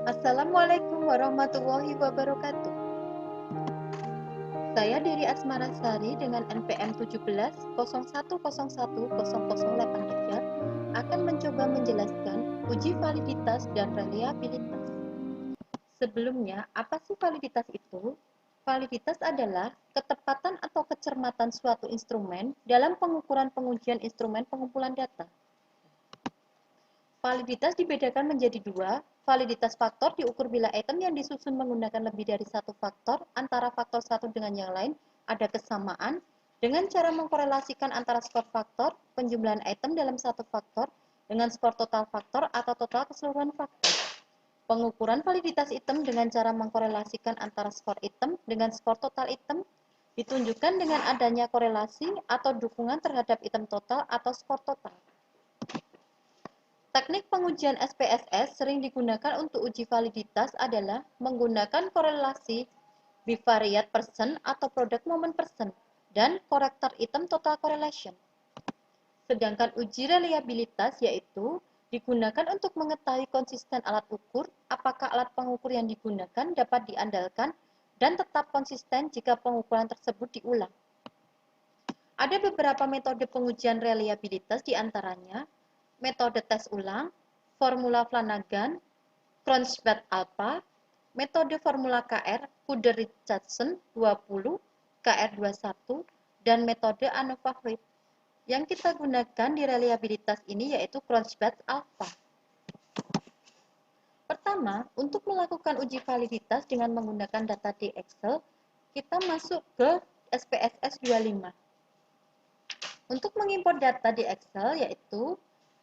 Assalamualaikum warahmatullahi wabarakatuh. Saya Diri Asmarasari dengan NPM 1701010083 akan mencoba menjelaskan uji validitas dan reliabilitas. Sebelumnya, apa sih validitas itu? Validitas adalah ketepatan atau kecermatan suatu instrumen dalam pengukuran pengujian instrumen pengumpulan data. Validitas dibedakan menjadi dua. Validitas faktor diukur bila item yang disusun menggunakan lebih dari satu faktor antara faktor satu dengan yang lain ada kesamaan dengan cara mengkorelasikan antara skor faktor, penjumlahan item dalam satu faktor, dengan skor total faktor atau total keseluruhan faktor. Pengukuran validitas item dengan cara mengkorelasikan antara skor item dengan skor total item ditunjukkan dengan adanya korelasi atau dukungan terhadap item total atau skor total. Teknik pengujian SPSS sering digunakan untuk uji validitas adalah menggunakan korelasi bivariate percent atau product moment percent dan corrector item total correlation. Sedangkan uji reliabilitas yaitu digunakan untuk mengetahui konsisten alat ukur, apakah alat pengukur yang digunakan dapat diandalkan dan tetap konsisten jika pengukuran tersebut diulang. Ada beberapa metode pengujian reliabilitas diantaranya metode tes ulang, formula Flanagan, Cronschwadt Alpha, metode formula KR, Kuder-Richardson 20, KR21, dan metode ANOVA-Hoyt. Yang kita gunakan di reliabilitas ini yaitu Cronschwadt Alpha. Pertama, untuk melakukan uji validitas dengan menggunakan data di Excel, kita masuk ke SPSS 25. Untuk mengimpor data di Excel yaitu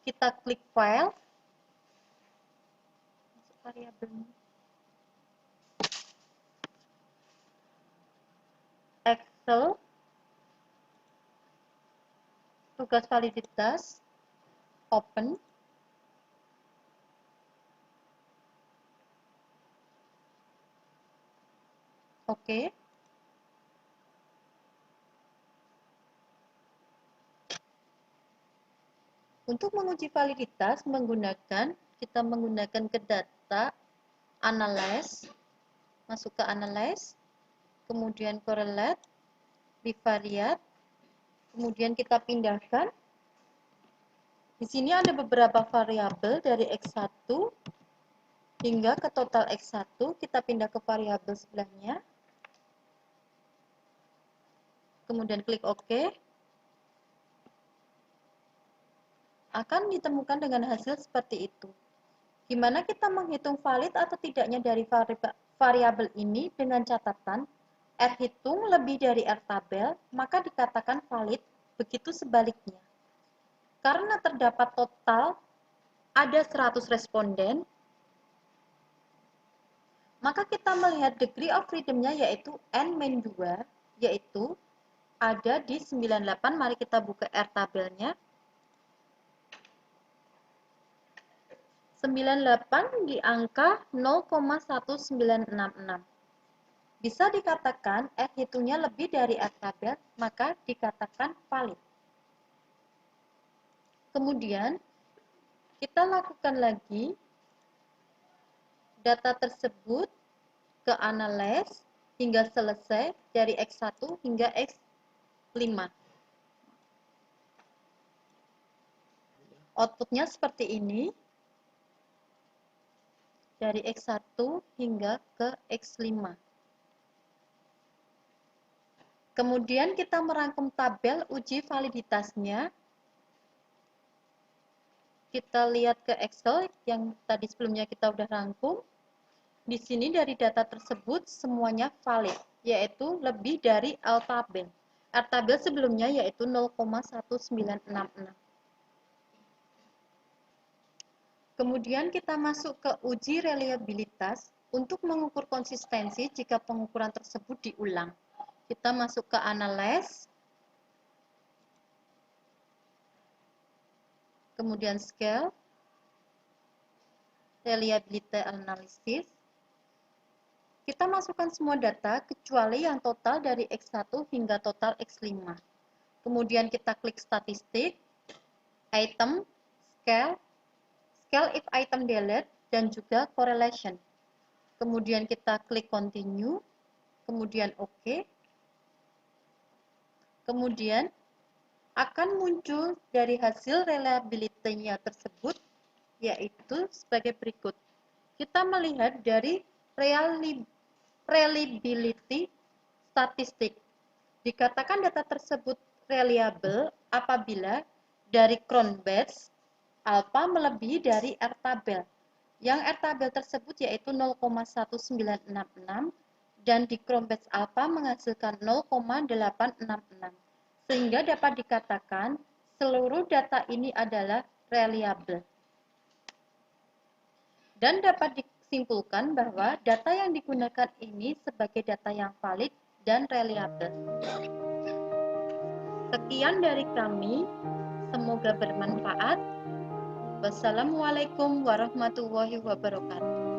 kita klik file, masuk variabel Excel, tugas validitas, open, oke. Untuk menguji validitas kita menggunakan ke data, analyze, masuk ke analyze, kemudian correlate, bivariate, kemudian kita pindahkan. Di sini ada beberapa variabel dari X1 hingga ke total X1, kita pindah ke variabel sebelahnya. Kemudian klik OK. Akan ditemukan dengan hasil seperti itu. Gimana kita menghitung valid atau tidaknya dari variabel ini dengan catatan R hitung lebih dari R tabel, maka dikatakan valid, begitu sebaliknya. Karena terdapat total ada 100 responden, maka kita melihat degree of freedom-nya yaitu N-2, yaitu ada di 98, mari kita buka R tabelnya. 98 di angka 0,1966. Bisa dikatakan R hitungnya lebih dari R tabel, maka dikatakan valid. Kemudian, kita lakukan lagi data tersebut ke analyze hingga selesai dari X1 hingga X5. Outputnya seperti ini. Dari X1 hingga ke X5. Kemudian kita merangkum tabel uji validitasnya. Kita lihat ke Excel yang tadi sebelumnya kita udah rangkum. Di sini dari data tersebut semuanya valid, yaitu lebih dari L tabel. R tabel sebelumnya yaitu 0,1966. Kemudian kita masuk ke uji reliabilitas untuk mengukur konsistensi jika pengukuran tersebut diulang. Kita masuk ke analyze, kemudian scale, reliability analysis. Kita masukkan semua data kecuali yang total dari X1 hingga total X5. Kemudian kita klik statistik, item, scale if item delete, dan juga correlation. kemudian kita klik continue, kemudian OK, kemudian akan muncul dari hasil reliability-nya tersebut, yaitu sebagai berikut. Kita melihat dari reliability statistik. Dikatakan data tersebut reliable apabila dari cron batch alpha melebihi dari R tabel. Yang R tabel tersebut yaitu 0,1966 dan di cron batch alpha menghasilkan 0,866. Sehingga dapat dikatakan seluruh data ini adalah reliable. Dan dapat disimpulkan bahwa data yang digunakan ini sebagai data yang valid dan reliable. Sekian dari kami, semoga bermanfaat. Wassalamualaikum warahmatullahi wabarakatuh.